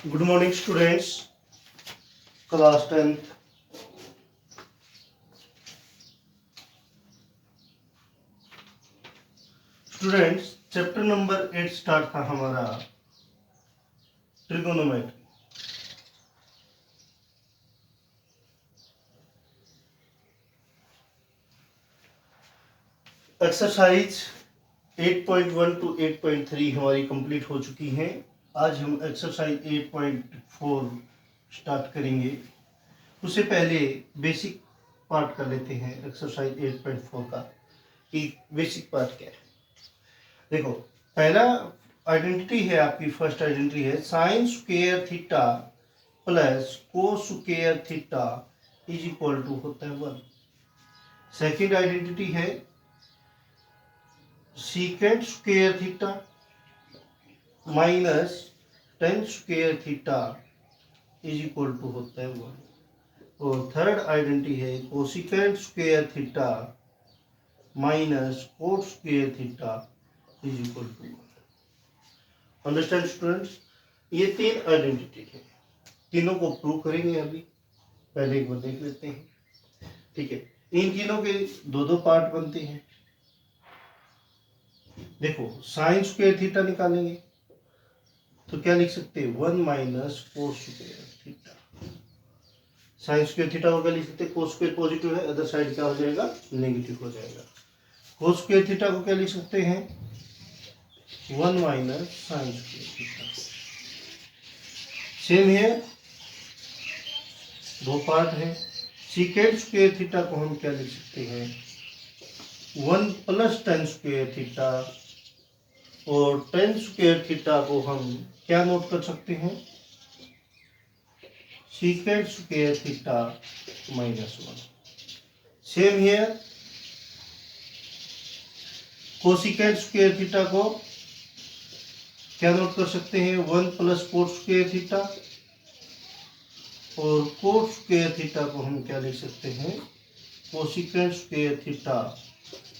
Good morning, students. Class 10th. Students, chapter number 8 start था हमारा trigonometry. Exercise 8.1 to 8.3 हमारी complete हो चुकी हैं। आज हम एक्सरसाइज 8.4 स्टार्ट करेंगे। उससे पहले बेसिक पार्ट कर लेते हैं एक्सरसाइज 8.4 का कि बेसिक पार्ट क्या है। देखो, पहला आइडेंटिटी है आपकी, फर्स्ट आइडेंटिटी है sine square theta plus cos square theta is equal to होता है 1। सेकेंड आइडेंटिटी है secant square theta minus tan square theta is equal to होता है 1। और थर्ड आइडेंटिटी है cosecant square theta minus cot square theta is equal to 1। Understand students, ये तीन identity है, तीनों को प्रूव करेंगे। अभी पहले एक बार देख लेते हैं, ठीक है। इन तीनों के दो दो पार्ट बनते हैं। देखो, साइन स्क्वायर थीटा निकालेंगे तो क्या लिख सकते हैं, 1 minus cos square theta. Sign square theta को क्या लिख सकते हैं, कोस स्क्वायर पॉजिटिव है, अदर साइड क्या हो जाएगा, नेगेटिव हो जाएगा। कोस स्क्वायर थीटा को क्या लिख सकते हैं, 1 minus sign square theta. Same है, दो पार्ट है। सीकेंट स्क्वायर थीटा को हम क्या लिख सकते हैं, 1 प्लस टेन स्क्वायर थीटा। और टेन स्क्वायर थीटा को हम क्या नोट कर सकते हैं, secant square theta minus 1। Same here, cosecant square theta को क्या नोट कर सकते हैं, 1 प्लस कोट स्क्वायर थीटा। और कोट स्क्वायर थीटा को हम क्या लिख सकते हैं, cosecant square theta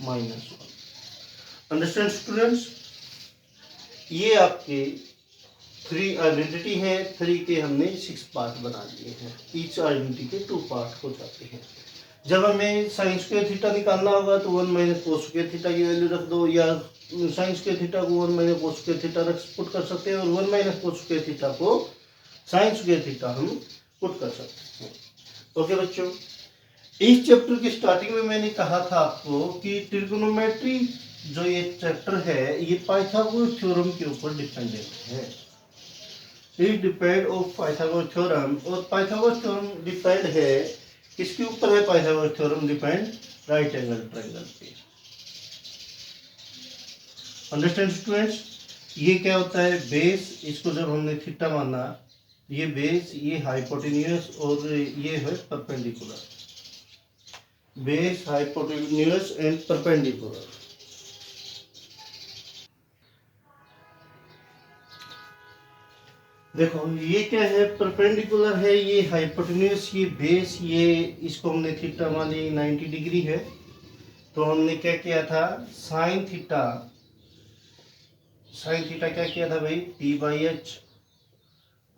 minus 1। Understand students, ये आपके थ्री आइडेंटिटी है। थ्री के हमने 6 पार्ट बना लिए हैं। ईच आइडेंटिटी के 2 पार्ट हो जाते हैं। जब हमें साइन स्क्वायर थीटा निकालना होगा तो 1 माइनस कोस स्क्वायर थीटा की वैल्यू रख दो, या साइन स्क्वायर थीटा को 1 माइनस कोस स्क्वायर थीटा रख पुट कर सकते हैं, और 1 माइनस कोस स्क्वायर थीटा को साइन स्क्वायर थीटा हम पुट कर सकते हैं। ओके बच्चों, इस चैप्टर के स्टार्टिंग में मैंने कहा था आपको कि ट्रिगोनोमेट्री जो ये चैप्टर है ये पाइथागोरस थ्योरम के ऊपर डिपेंडेंट है। It depend of Pythagoras theorem. और पाइथागोरस थ्योरम डिपेंड है किसके ऊपर है, Pythagoras theorem depend right angle triangle पे। अंडरस्टैंड स्टूडेंट्स, ये क्या होता है, बेस, इसको जब हमने थीटा माना, ये बेस, ये हाइपोटेन्यूस और ये है perpendicular. Base, hypotenuse and perpendicular. देखो, ये क्या है, परपेंडिकुलर है, ये हाइपोटेन्यूस, ये बेस, ये इसको हमने थीटा मान ली 90 डिग्री है। तो हमने क्या किया था, साइन थीटा क्या किया था भाई, P by H.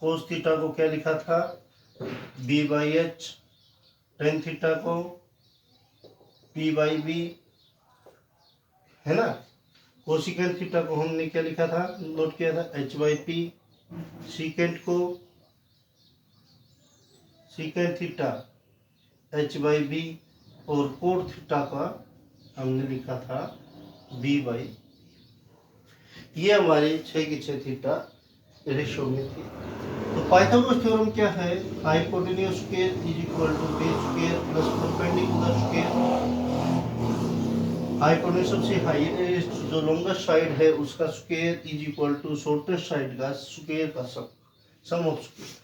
Cos theta को क्या लिखा था, B by H. Tan theta को पी बाई बी, है ना। कोसिकेंट थीटा को हमने क्या लिखा था, नोट किया था, एच बाई पी। सीकेंट को secant theta H by B. और कोट थीटा का हमने लिखा था बी बाई। ये हमारे 6 की 6 थीटा रेशो में थी। तो पाइथागोरस थ्योरम क्या है, hypotenuse square is equal to base square plus perpendicular square. Hypotenuse सबसे हाईएस्ट जो लॉन्गेस्ट साइड है उसका square is equal to shortest side का स्क्वायर का सम ऑफ स्क्वायर।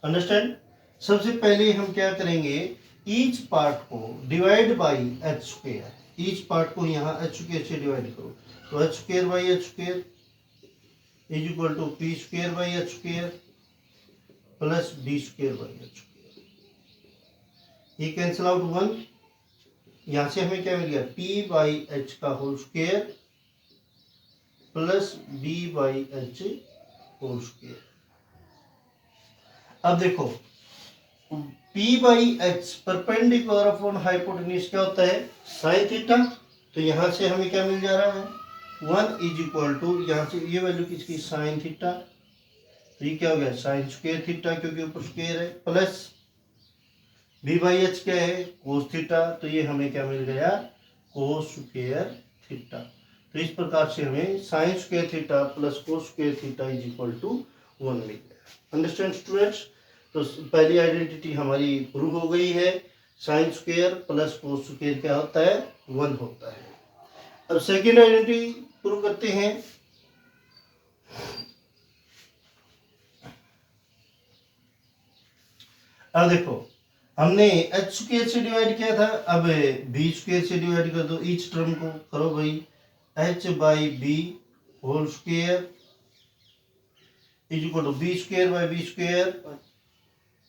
अंडरस्टैंड। सबसे पहले हम क्या करेंगे, ईच पार्ट को divide by H square. Each part को यहाँ एच स्क्वायर से डिवाइड करो, तो H square by H square is equal to P square by H square plus B square by H square. ये कैंसिल आउट 1। यहां से हमें क्या मिल गया, पी बाई एच का whole square plus B by H whole square. अब देखो P by H perpendicular upon hypotenuse क्या होता है साइन थीटा। तो यहाँ से हमें क्या मिल जा रहा है 1 इज इक्वल टू, यहाँ से ये वैल्यू किसकी साइन थीटा, तो ये क्या हो गया साइन स्क्वायर थीटा क्योंकि ऊपर स्क्वायर है, प्लस बी बाई एच क्या है कोस थीटा, तो ये हमें क्या मिल गया कोस स्क्वायर थीटा। तो इस प्रकार से हमें sine square theta plus cos square theta is equal to 1 मिल गया। Understand students. तो पहली आइडेंटिटी हमारी प्रूव हो गई है, sine square plus cos square क्या होता है 1 होता है। अब सेकेंड आइडेंटिटी प्रूव करते हैं। अब देखो हमने एच स्क्वायर से डिवाइड किया था, अब बी स्क्वायर से डिवाइड कर दो, ईच टर्म को करो भाई, H by B whole square is equal to B square by B square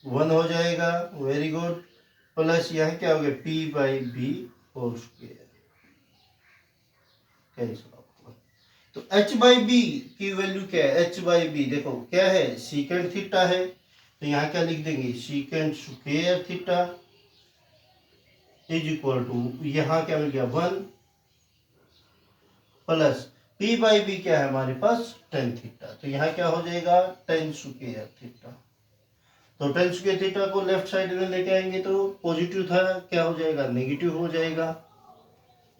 1 हो जाएगा, वेरी गुड, प्लस यहाँ क्या हो गया P by B whole square cancel. तो एच बाई बी की वैल्यू क्या है, एच बाई बी देखो क्या है सीकेंड थीटा है, तो यहाँ क्या लिख देंगे secant square theta is equal to, यहाँ क्या मिल गया 1 प्लस पी बाई बी क्या है हमारे पास टेन थीटा, तो यहाँ क्या हो जाएगा टेन स्क्वायर थीटा। तो टेन स्क्वायर थीटा को लेफ्ट साइड में लेके आएंगे तो पॉजिटिव था क्या हो जाएगा नेगेटिव हो जाएगा,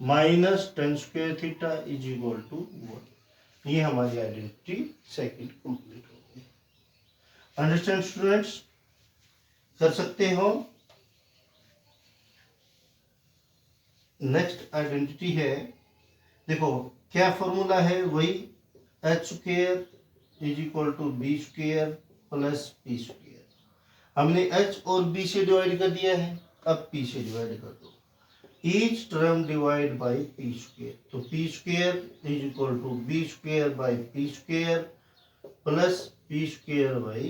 minus tan square theta is equal to 1। ये हमारी आइडेंटिटी सेकंड कंप्लीट हो गई। अंडरस्टैंड स्टूडेंट्स, कर सकते हो। नेक्स्ट आइडेंटिटी है, देखो क्या फॉर्मूला है वही H square is equal to B square plus P square. हमने एच और बी से डिवाइड कर दिया है, अब पी से डिवाइड कर दो, each term divide by p square, तो p square is equal to b square by p square plus p square by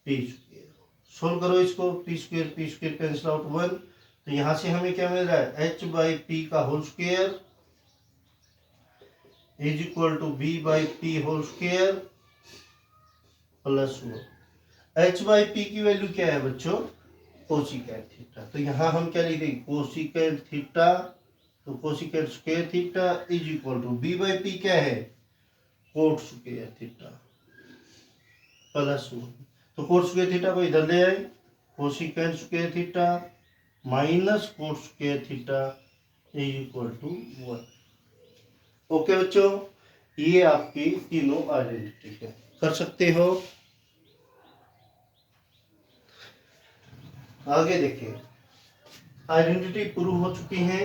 p square। Solve करो इसको, p square कैंसिल आउट 1, तो यहाँ से हमें क्या मिल रहा है h बाई पी का whole square is equal to b by P whole square plus 1। h by P की वैल्यू क्या है बच्चों कोसिकेंट थीटा, तो यहाँ हम क्या लिखेंगे कोसिकेंट थीटा, तो cosecant square theta is equal to B by P क्या है कोट स्क्वायर थीटा प्लस 1। तो कोट स्क्वायर थीटा को इधर ले आए, cosecant square theta minus cot square theta is equal to 1। Okay बच्चों, ये आपकी तीनों आइडेंटिटी है, कर सकते हो। आगे देखिए आइडेंटिटी प्रूव हो चुकी है,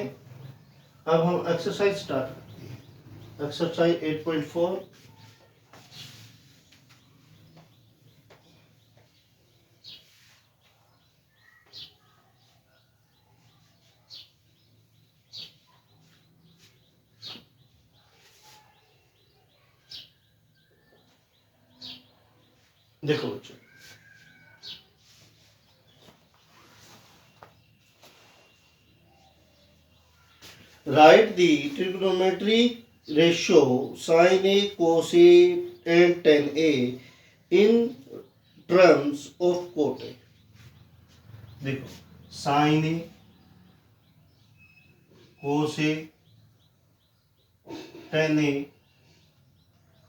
अब हम एक्सरसाइज स्टार्ट करते हैं। एक्सरसाइज 8.4, देखो बच्चों write the trigonometric ratio sin A cos A and tan A in terms of cot A। देखो sin A cos A tan A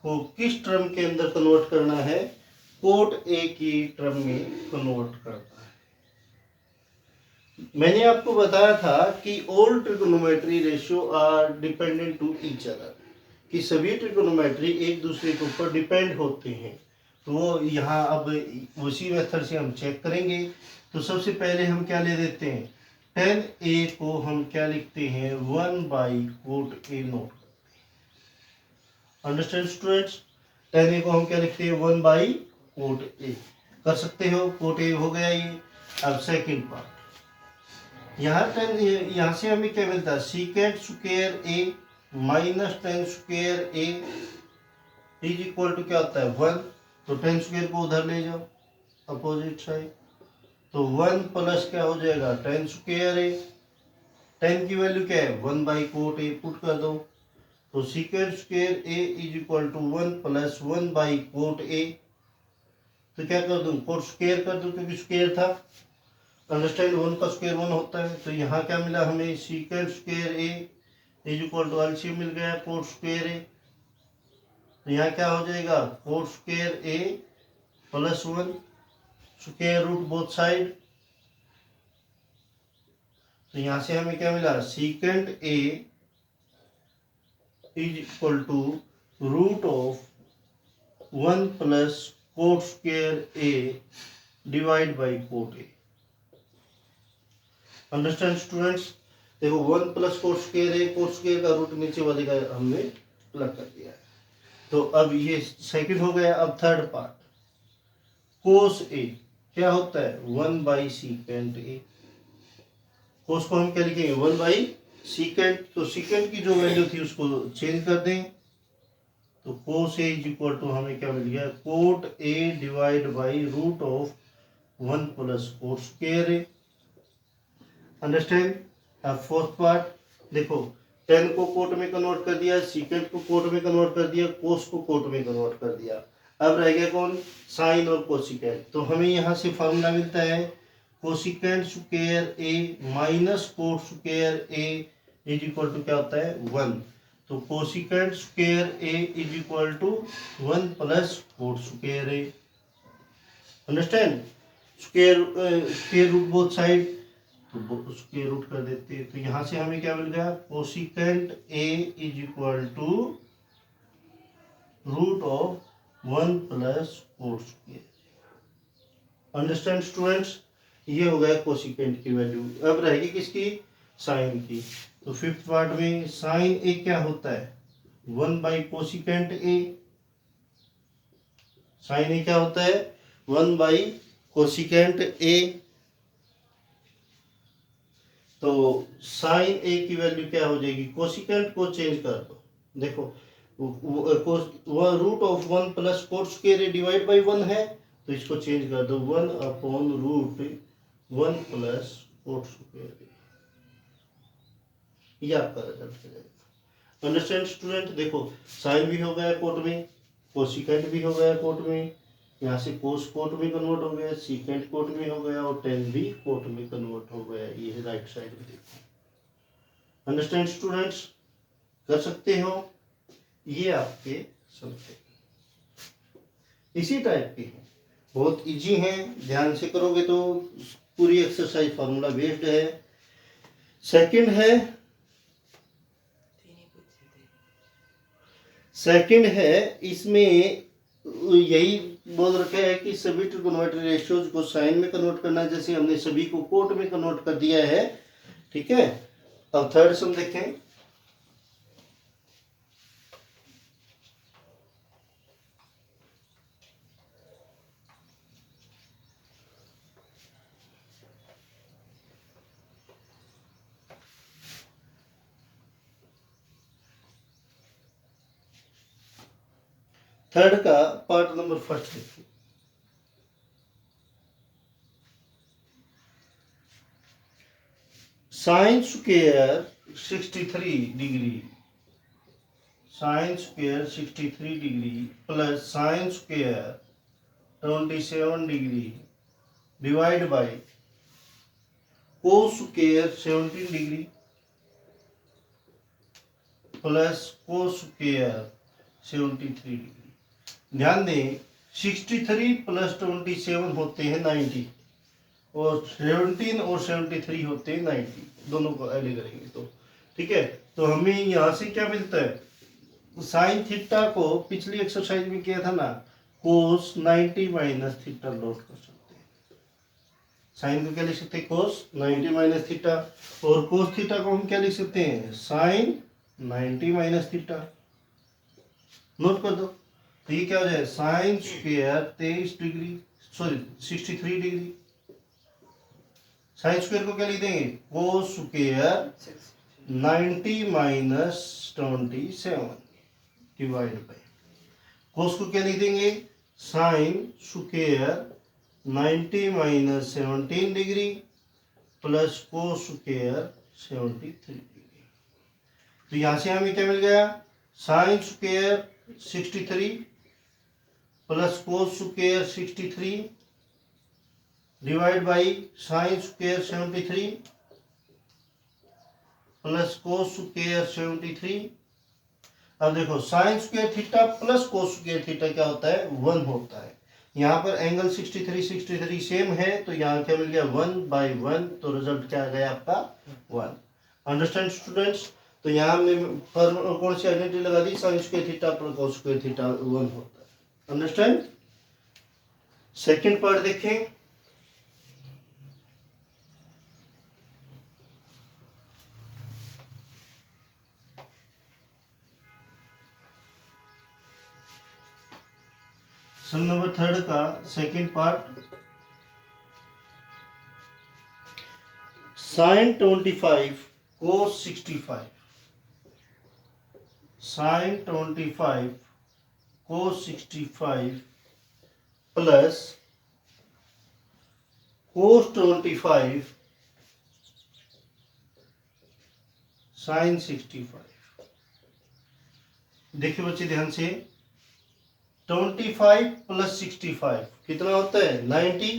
को किस टर्म के अंदर कन्वर्ट करना है, कोट ए की टर्म में कन्वर्ट करना है। मैंने आपको बताया था कि all trigonometry ratio are dependent to each other, कि सभी ट्रिगोनोमेट्री एक दूसरे के ऊपर डिपेंड होते हैं। तो वो यहाँ अब उसी मेथड से हम चेक करेंगे। तो सबसे पहले हम क्या ले देते हैं टेन ए को हम क्या लिखते हैं 1 बाई कोट ए नोट करते हैं। अंडरस्टैंड स्टूडेंट्स, टेन ए को हम क्या लिखते हैं 1 बाई कोट ए, कर सकते हो, कोट ए हो गया ये। अब सेकेंड पार्ट, यहाँ से हमें क्या मिलता है secant square A minus tan square A is equal to क्या होता है 1, तो टेन स्क्वायर को उधर ले जाओ अपोजिट साइड, तो 1 प्लस क्या हो जाएगा टेन स्क्वायर ए, टेन की वैल्यू क्या है 1 बाई कोट ए पुट कर दो, तो secant square A is equal to 1 plus 1 by cot A तो क्या कर दूं, कोट स्क्वायर कर दूं क्योंकि स्क्वायर था। अंडरस्टैंड, 1 का स्क्वायर 1 होता है। तो यहाँ क्या मिला हमें, secant square A is equal to LCM मिल गया कोट स्क्वायर ए। तो यहाँ क्या हो जाएगा, cot square A plus 1 square root both side. तो यहाँ से हमें क्या मिला, secant A is equal to root of 1 plus cot square A divide by cot A. Understand students, देखो 1 plus cot square A, cot square का root नीचे वाले का हमने प्लग कर दिया है। तो अब ये सेकंड हो गया। अब थर्ड पार्ट, कोस ए क्या होता है, 1 बाई सीकेंट ए। कोस को हम क्या लिखेंगे, 1 बाई सीकेंट। तो सीकेंट की जो वैल्यू थी उसको चेंज कर दें। तो cos A is equal to हमें क्या मिल गया, cot A divide by root of 1 plus cot square A. Understand. अब फोर्थ पार्ट, देखो टेन को कोट में कन्वर्ट कर दिया, सीकेंट को कोट में कन्वर्ट कर दिया, कोस को कोट में कन्वर्ट कर दिया। अब रह गया कौन, साइन और कोसिकेंट। तो हमें यहाँ से फॉर्मूला मिलता है cosecant square A minus cot square A is equal to क्या होता है, 1। तो cosecant square A is equal to 1 plus cot square A. Understand, square root both side, तो स्क्वायर रूट कर देते हैं। तो यहाँ से हमें क्या मिल गया, cosecant A is equal to root of 1 plus cot square. Understand students, ये हो गया कोसिकेंट की वैल्यू। अब रहेगी किसकी, साइन की। तो फिफ्थ पार्ट में साइन ए क्या होता है, 1 बाई कोसिकेंट ए। साइन ए क्या होता है, 1 बाई कोसिकेंट ए। तो साइन ए की वैल्यू क्या हो जाएगी, कोसिकेंट को चेंज कर दो। देखो root of 1 plus cot square A divide by 1 है, तो इसको चेंज कर दो 1 upon root 1 plus cot square A. ये आपका रिजल्ट हो जाएगा। अंडरस्टैंड स्टूडेंट, देखो साइन भी हो गया कोट में, कोसिकेंट भी हो गया कोट में, यहाँ से कोस कोट में कन्वर्ट हो गया, सीकेंट कोट में हो गया और टेन भी कोट में कन्वर्ट हो गया। ये राइट साइड में देखो। अंडरस्टैंड स्टूडेंट्स, कर सकते हो। ये आपके समझे इसी टाइप के हैं, बहुत इजी हैं, ध्यान से करोगे तो पूरी एक्सरसाइज फार्मूला बेस्ड है। सेकंड है इसमें यही बोल रखा है कि सभी ट्रिगोनोमेट्री रेशियोज को साइन में कन्वर्ट करना, जैसे हमने सभी को कोट में कन्वर्ट कर दिया है। ठीक है, अब थर्ड सम देखें। थर्ड का पार्ट नंबर फर्स्ट देखिए। Sign square 63 degree, sine square 63 degree plus sine square 27 degree divide by cos square 17 degree plus cos square 73 degree. ध्यान दें 63 प्लस 27 होते हैं 90 और 17 और 73 होते हैं 90, दोनों को ऐड करेंगे तो ठीक है। तो हमें यहाँ से क्या मिलता है, साइन थीटा को पिछली एक्सरसाइज में किया था ना, कोस 90 माइनस थीटा लॉट कर सकते हैं। साइन को क्या लिख सकते हैं, कोस 90 माइनस थीटा, और कोस थीटा को हम क्या लिख सकते हैं, साइन 90 माइनस थीटा। नोट कर दो। तो ये क्या हो जाए, sine square 23 degree, sorry 63 degree. Sine square को क्या लिख देंगे, cos square 90 minus 27 divide by, cos को क्या लिख देंगे, sine square 90 minus 17 degree plus cos square 73 degree. तो यहां से हमें क्या मिल गया, sine square 63 plus cos square 63 divide by sine square 73 plus cos square 73। अब देखो sine square theta plus cos square theta क्या होता है, 1 होता है। यहाँ पर एंगल 63 सेम है, तो यहाँ क्या मिल गया 1/1, तो रिजल्ट क्या आ गया आपका 1। Understand students. तो यहाँ में कौन सी आइडेंटिटी लगा दी, sine square theta plus cos square theta 1 होता है। अंडरस्टैंड। सेकंड पार्ट देखें। सम नंबर 3 का सेकंड पार्ट, साइन 25 कोस 65, साइन 25 कोस 65 प्लस कोस 25 साइन 65। देखिए बच्चे ध्यान से, 25 प्लस 65 कितना होता है 90,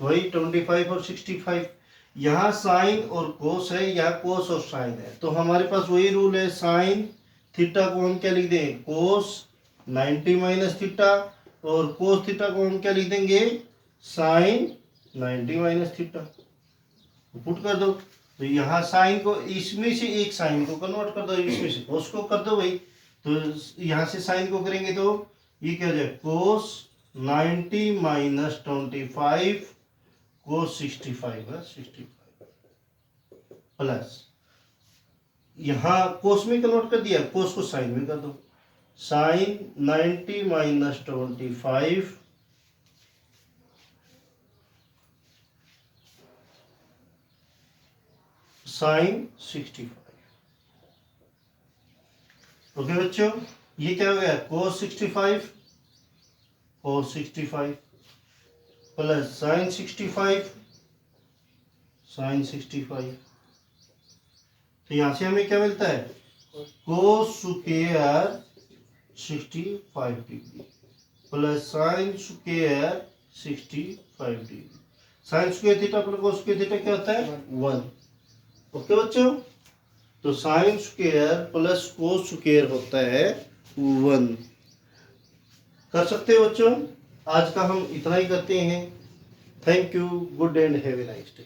वही 25 और 65। यहाँ साइन और कोस है, यहाँ कोस और साइन है, तो हमारे पास वही रूल है, साइन थीटा को हम क्या लिख दें, कोस 90 माइनस थीटा, और कोस थीटा को हम क्या लिख देंगे, साइन 90 माइनस थीटा। पुट कर दो, तो यहाँ साइन को इसमें से एक साइन को कन्वर्ट कर दो, इसमें से कोस को कर दो भाई, तो यहाँ से साइन को करेंगे तो ये क्या हो जाए, कोस 90 माइनस 25 कोस 65 है, 65 प्लस यहाँ कोस में कन्वर्ट कर दिया, कोस को साइन में कर दो, साइन 90 माइनस 25 साइन 65। ओके बच्चों, ये क्या हो गया, कोस 65 प्लस साइन 65 साइन 65। तो यहां से हमें क्या मिलता है, cos square 65 degree plus sine square 65 degree. Sine square theta plus cos square theta क्या होता है 1। ओके बच्चों, तो sign square plus cos square होता है 1। कर सकते हो बच्चों। आज का हम इतना ही करते हैं। Thank you, good and have a nice day.